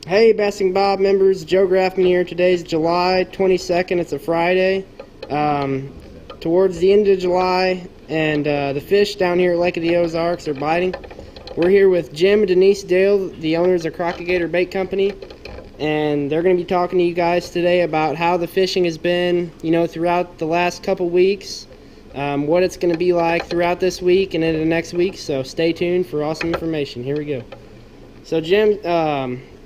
Hey, Bassing Bob members, Joe Graffman here. Today's July 22nd. It's a Friday. Towards the end of July, and the fish down here at Lake of the Ozarks are biting. We're here with Jim and Denise Dill, the owners of Crocagator Bait Company, and they're going to be talking to you guys today about how the fishing has been, throughout the last couple weeks, what it's going to be like throughout this week and into next week. So stay tuned for awesome information. Here we go. So Jim,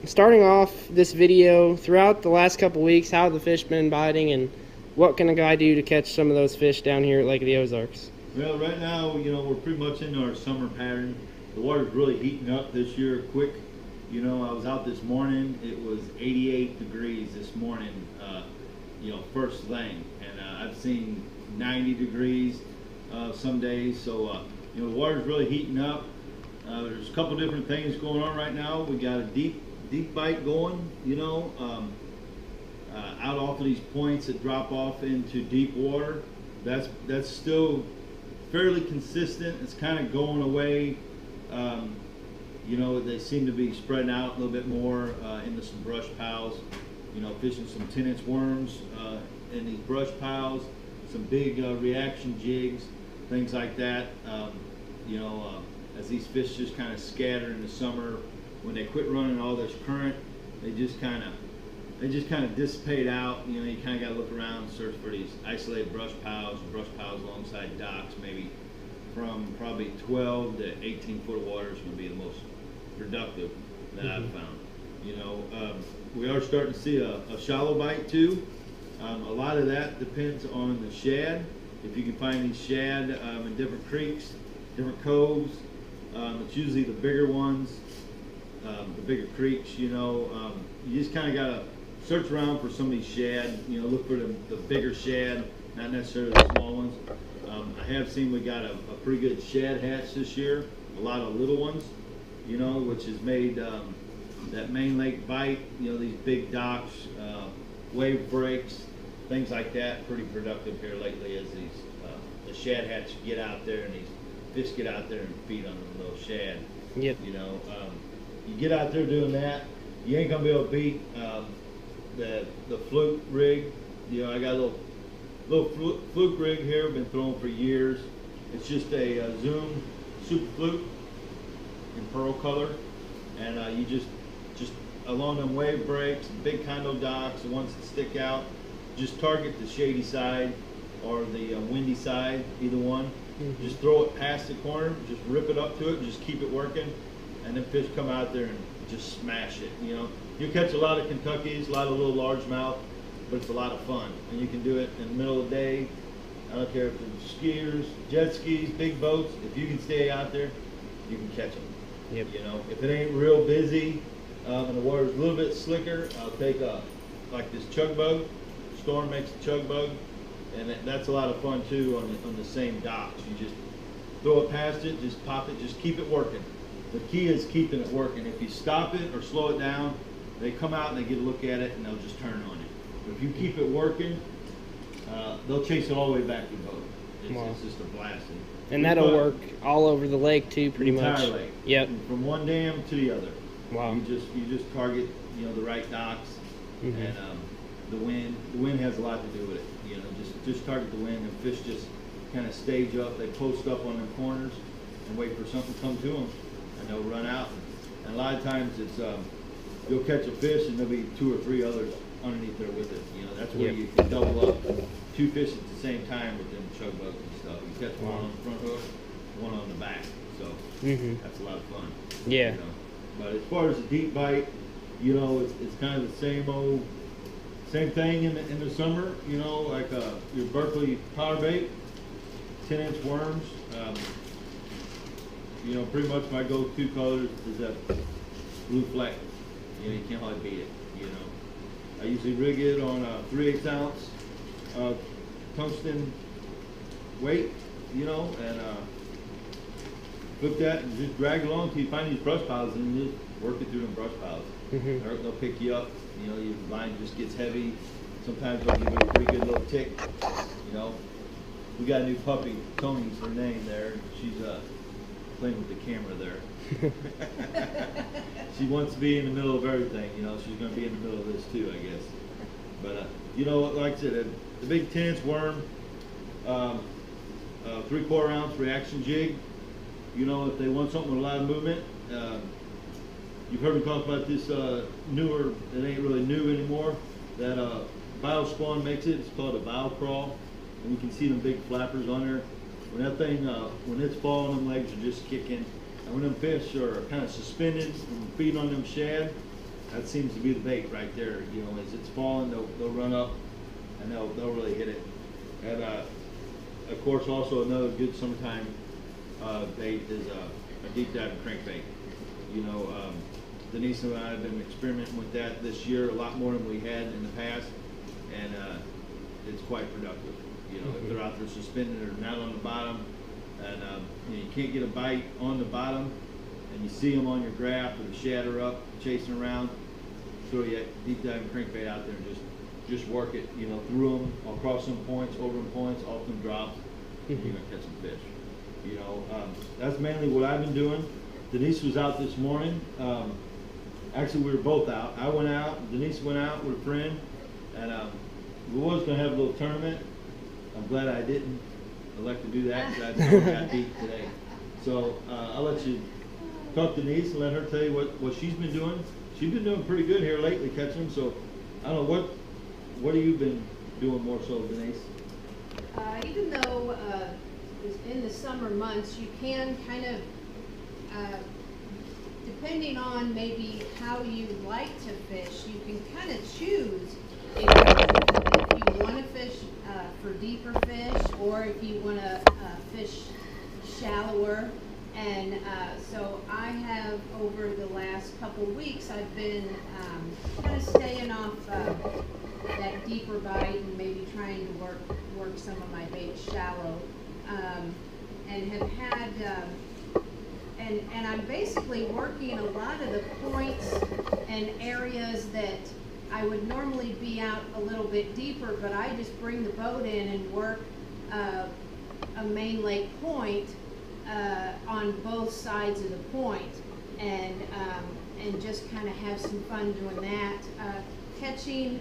starting off this video, throughout the last couple weeks, how have the fish been biting, and what can a guy do to catch some of those fish down here at Lake of the Ozarks? Well, right now, we're pretty much in our summer pattern. The water's really heating up this year quick. I was out this morning. It was 88 degrees this morning, first thing. And I've seen 90 degrees some days. So, the water's really heating up. There's a couple different things going on right now. We got a deep bite going, out off of these points that drop off into deep water. That's still fairly consistent. It's kind of going away. They seem to be spreading out a little bit more into some brush piles. Fishing some 10-inch worms in these brush piles, some big reaction jigs, things like that. As these fish just kind of scatter in the summer, when they quit running all this current, they just kind of dissipate out. You kind of got to look around and search for these isolated brush piles alongside docks. Maybe from probably 12 to 18 foot of water is going to be the most productive that I've found. We are starting to see a shallow bite too. A lot of that depends on the shad. If you can find these shad in different creeks, different coves, it's usually the bigger ones, the bigger creeks. You just kind of got to search around for some of these shad. Look for the bigger shad, not necessarily the small ones. I have seen we got a pretty good shad hatch this year. A lot of little ones, which has made that main lake bite. These big docks, wave breaks, things like that, pretty productive here lately as these the shad hatch get out there and these fish get out there and feed on the little shad. Yep. You get out there doing that, you ain't gonna be able to beat the fluke rig. I got a little fluke rig here. I've been throwing for years. It's just a Zoom Super Fluke in pearl color, and you just along them wave breaks, big condo docks, the ones that stick out, just target the shady side or the windy side, either one. Mm-hmm. Just throw it past the corner, just rip it up to it, and just keep it working, and then fish come out there and just smash it. You catch a lot of Kentuckys, a lot of little largemouth, but it's a lot of fun, and you can do it in the middle of the day. I don't care if it's skiers, jet skis, big boats. If you can stay out there, you can catch them. Yep. If it ain't real busy and the water's a little bit slicker, I'll take like this chug bug. Storm makes a chug bug, and that's a lot of fun too on the same docks. You just throw it past it, just pop it, just keep it working. The key is keeping it working. If you stop it or slow it down, they come out and they get a look at it and they'll just turn on it. But if you keep it working, they'll chase it all the way back to the boat. It's just a blast. And that'll work all over the lake too, pretty much. The entire lake. Yep. From one dam to the other. Wow. You just target the right docks, mm-hmm. and the wind. The wind has a lot to do with it. Just target the wind, and fish just kind of stage up. They post up on their corners and wait for something to come to them, and they'll run out. And a lot of times it's you'll catch a fish and there'll be 2 or 3 others underneath there with it. That's where you can double up 2 fish at the same time with them chug bugs and stuff. You catch one on the front hook, one on the back. So that's a lot of fun. Yeah. But as far as the deep bite, it's kind of the same thing in the summer. Like your Berkeley power bait, 10-inch worms. Pretty much my go-to color is that blue fleck. You can't hardly beat it. I usually rig it on a 3/8 ounce tungsten weight, and flip that and just drag along until you find these brush piles and just work it through them brush piles. Mm-hmm. They'll pick you up. Your line just gets heavy. Sometimes they'll give you a pretty good little tick. We got a new puppy, Tony's her name there. playing with the camera there. She wants to be in the middle of everything, you know. She's going to be in the middle of this too, I guess. But you know, like I said, the big 10-inch worm, 3/4 ounce reaction jig. You know, if they want something with a lot of movement, you've heard me talk about this newer, it ain't really new anymore, that BioSpawn makes it. It's called a BioCrawl, and you can see them big flappers on there. When that thing, when it's falling, them legs are just kicking, and when them fish are kind of suspended from feeding on them shad, that seems to be the bait right there. You know, as it's falling, they'll run up, and they'll really hit it. And of course, also another good summertime bait is a deep diving crankbait. You know, Denise and I have been experimenting with that this year a lot more than we had in the past, and it's quite productive. You know, if they're out there suspended or not on the bottom, and you know, you can't get a bite on the bottom, and you see them on your graph with the shatter up, chasing around, throw you a deep diving crankbait out there and just work it. You know, through them, across some points, over them points, off them drops, and you're gonna catch some fish. You know, that's mainly what I've been doing. Denise was out this morning. Actually, we were both out. I went out, Denise went out with a friend, and we was gonna have a little tournament. I'm glad I didn't elect to do that because I got beat today. So I'll let you talk to Denise and let her tell you what she's been doing. She's been doing pretty good here lately catching them. So I don't know, what have you been doing more so, Denise? Even though in the summer months you can kind of, depending on maybe how you like to fish, you can kind of choose if you want to fish for deeper fish, or if you want to fish shallower. And so I have, over the last couple weeks, I've been kind of staying off that deeper bite and maybe trying to work some of my bait shallow, and have had and I'm basically working a lot of the points and areas that I would normally be out a little bit deeper, but I just bring the boat in and work a main lake point on both sides of the point, and just kind of have some fun doing that. Catching,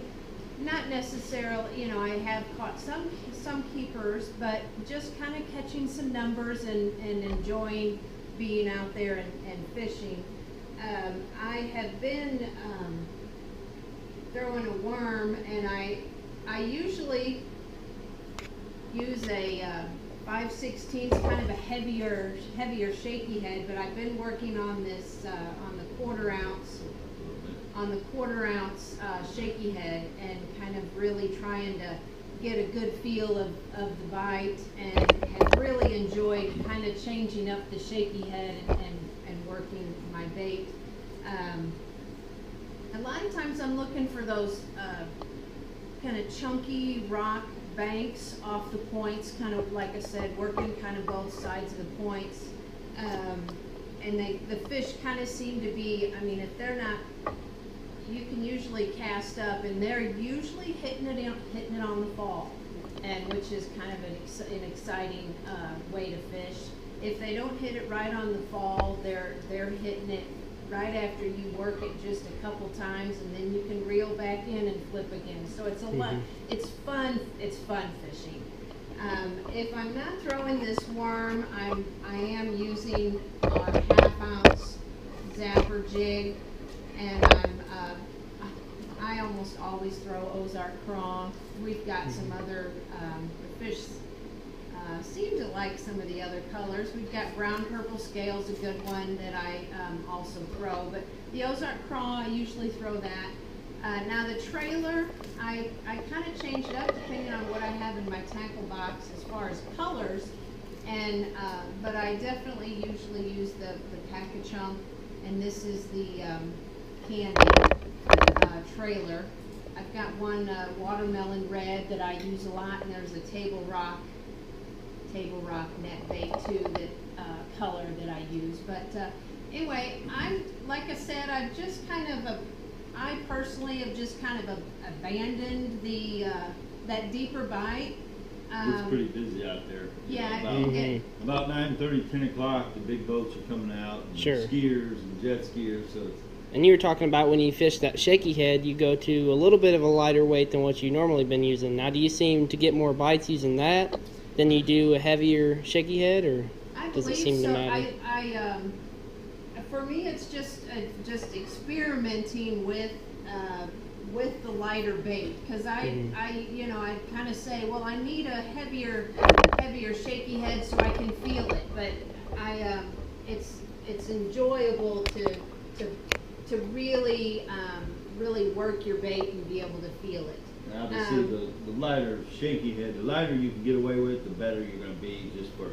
not necessarily, you know, I have caught some keepers, but just kind of catching some numbers and enjoying being out there and fishing. I have been throwing a worm, and I usually use a 5/16, kind of a heavier shaky head, but I've been working on this on the quarter ounce shaky head, and kind of really trying to get a good feel of the bite, and have really enjoyed kind of changing up the shaky head and working my bait. A lot of times I'm looking for those kind of chunky rock banks off the points, kind of like I said, working kind of both sides of the points. And the fish kind of seem to be, I mean, if they're not, you can usually cast up, and they're usually hitting it on the fall, and which is kind of an exciting way to fish. If they don't hit it right on the fall, they're hitting it right after you work it just a couple times, and then you can reel back in and flip again. So it's a lot. It's fun fishing. If I'm not throwing this worm, I am using our 1/2 ounce zapper jig, and I almost always throw Ozark craw. We've got some other fish seem to like some of the other colors. We've got brown purple scales, a good one that I also throw, but the Ozark craw, I usually throw that. Now the trailer, I kind of change it up depending on what I have in my tackle box as far as colors, and but I definitely usually use the pack-a-chunk, and this is the candy trailer. I've got one watermelon red that I use a lot, and there's a table rock net bait too, that color that I use. But anyway, like I said, I've just kind of I personally have just kind of abandoned the that deeper bite. It's pretty busy out there. Yeah, About 9:30, 10 o'clock, the big boats are coming out, and Sure. skiers and jet skiers. So it's, And you were talking about when you fish that shaky head, you go to a little bit of a lighter weight than what you normally been using. Now, do you seem to get more bites using that than you do a heavier shaky head, or I does it believe seem to so. matter? For me, it's just experimenting with the lighter bait, because I kind of say, well, I need a heavier shaky head so I can feel it, but it's enjoyable to really work your bait and be able to feel it. and obviously, the lighter shaky head, the lighter you can get away with, the better you're going to be, just for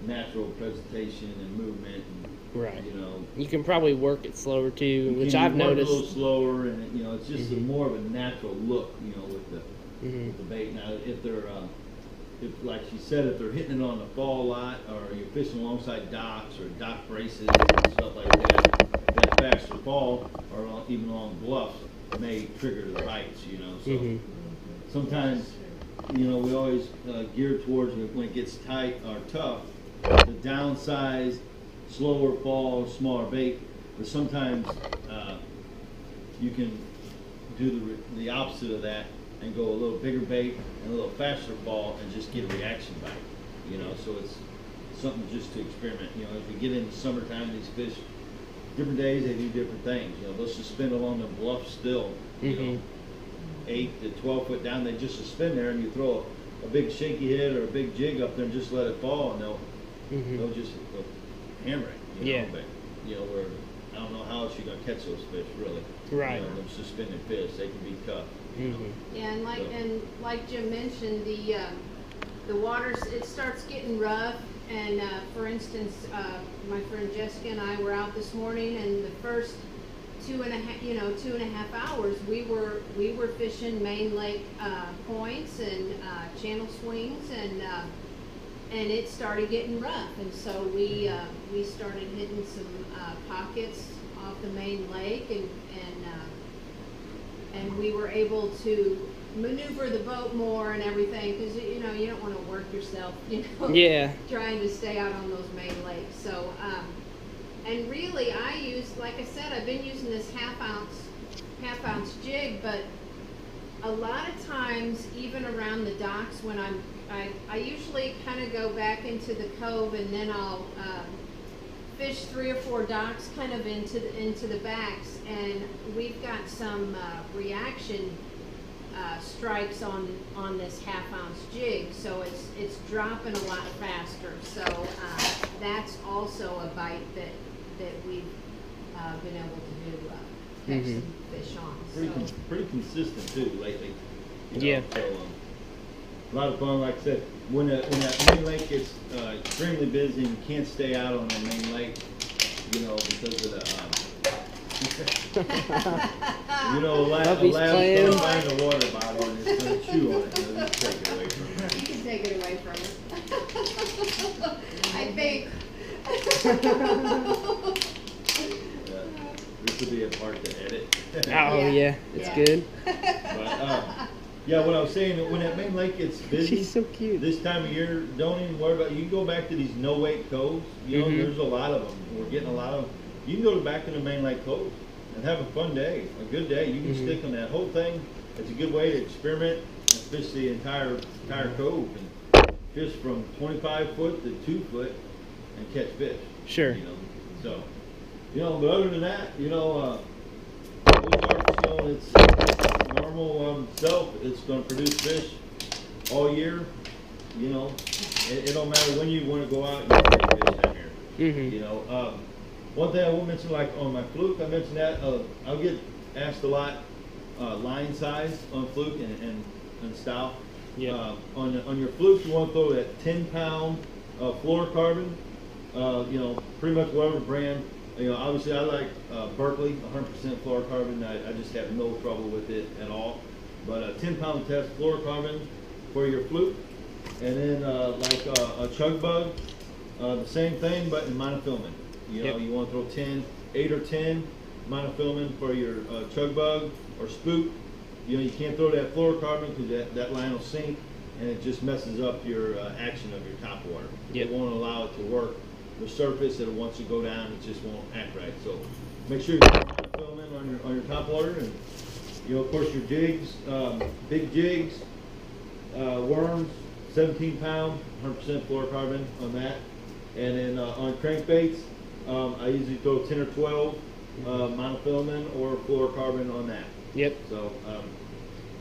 natural presentation and movement. And, Right. you know, You can probably work it slower too, which you I've work noticed. a little slower, and it's just more of a natural look, with the bait. Now, if they're like she said, if they're hitting it on the fall lot, or you're fishing alongside docks or dock braces and stuff like that faster fall, or even along bluffs, may trigger the bites. So sometimes, we always gear towards when it gets tight or tough, the downsized, slower fall, smaller bait. But sometimes you can do the opposite of that and go a little bigger bait and a little faster fall and just get a reaction bite. So it's something just to experiment. As we get into summertime, these fish, different days they do different things. They'll suspend along the bluff still. 8 to 12 foot down, they just suspend there, and you throw a big shaky head or a big jig up there and just let it fall, and they'll just hammer it. Yeah. But where I don't know how else you're gonna catch those fish, really. Right. Them suspended fish, they can be tough. Yeah, and like Jim mentioned, the waters, it starts getting rough, and for instance, my friend Jessica and I were out this morning, and the first 2.5 hours we were fishing main lake points and channel swings, and it started getting rough, and so we started hitting some pockets off the main lake, and we were able to maneuver the boat more and everything, because you don't want to work yourself, Yeah. trying to stay out on those main lakes. So and really, I use, like I said, I've been using this half ounce jig, but a lot of times, even around the docks, when I usually kind of go back into the cove, and then I'll fish 3 or 4 docks kind of into the backs, and we've got some reaction strikes on this half ounce jig, so it's dropping a lot faster. So that's also a bite that we've been able to do catch some fish on. Pretty consistent too lately. Yeah. So, a lot of fun. Like I said, when that main lake gets extremely busy and you can't stay out on the main lake, because of the a lab's gonna find the water bottle and it's gonna chew on it. And just take it away from it. You can take it away from us. I think. This would be a part to edit. Oh yeah, it's good. But what I was saying, when that main lake gets busy, She's so cute. this time of year, don't even worry about it. You can go back to these no-wait coves. There's a lot of them. We're getting a lot of them. You can go back to the main lake cove and have a fun day, a good day. You can stick on that whole thing. It's a good way to experiment and fish the entire cove and fish from 25 foot to 2 foot and catch fish. Sure. So, but other than that, Ozarks, it's normal self. It's going to produce fish all year. It don't matter when you want to go out, you can catch fish down here. One thing I will mention, like on my fluke, I mentioned that I'll get asked a lot line size on fluke and style. Yeah. On your fluke, you want to throw that 10-pound fluorocarbon. Pretty much whatever brand. Obviously I like Berkeley, 100% fluorocarbon. I just have no trouble with it at all. But a 10-pound test fluorocarbon for your fluke, and then like a chug bug, the same thing but in monofilament. You want to throw 8 or 10 monofilament for your chug bug or spook. You can't throw that fluorocarbon because that line will sink. and it just messes up your action of your top water. Yep. It won't allow it to work the surface, and once you go down, it just won't act right. So make sure you put the filament on your top water, and of course your jigs, big jigs, worms, 17 pound, 100% fluorocarbon on that, and then on crankbaits, I usually throw 10 or 12 monofilament or fluorocarbon on that. Yep. So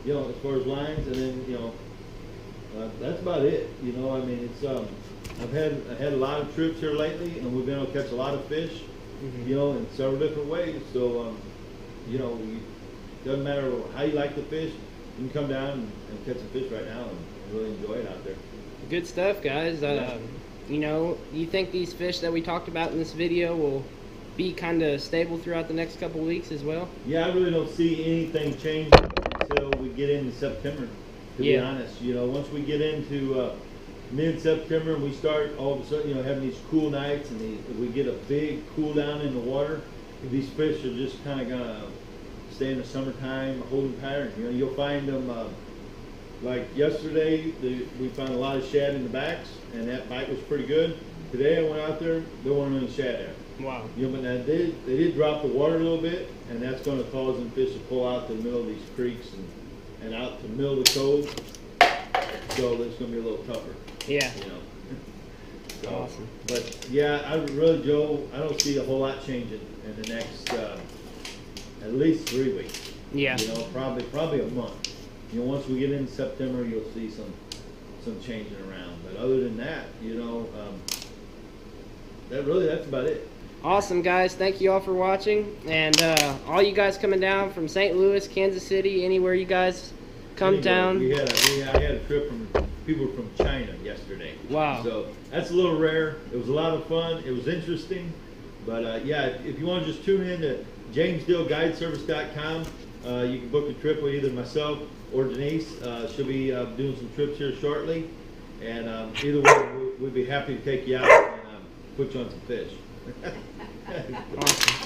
as far as lines, and then that's about it. I mean, it's I've had a lot of trips here lately, and we've been able to catch a lot of fish, in several different ways. So, doesn't matter how you like to fish, you can come down and catch some fish right now and really enjoy it out there. Good stuff, guys. You think these fish that we talked about in this video will be kind of stable throughout the next couple of weeks as well? Yeah, I really don't see anything changing until we get into September, to be honest. Once we get into mid-September and we start all of a sudden, having these cool nights, and we get a big cool down in the water, these fish are just kind of gonna stay in the summertime holding pattern. You'll find them, like yesterday, we found a lot of shad in the backs, and that bite was pretty good. Today I went out there, there wasn't any shad there. Wow. But now they did drop the water a little bit, and that's going to cause them fish to pull out to the middle of these creeks and out to the middle of the cove. So it's going to be a little tougher. Yeah. So, awesome. But yeah, Joe, I don't see a whole lot changing in the next at least 3 weeks. Yeah. Probably a month. Once we get into September, you'll see some changing around. But other than that, that's about it. Awesome, guys. Thank you all for watching. And all you guys coming down from St. Louis, Kansas City, anywhere you guys come down. I had a trip from people from China yesterday. Wow. So that's a little rare. It was a lot of fun. It was interesting. But if you want to just tune in to jamesdillguideservice.com, you can book a trip with either myself or Denise. She'll be doing some trips here shortly. And either way, we'd be happy to take you out and put you on some fish. Awesome.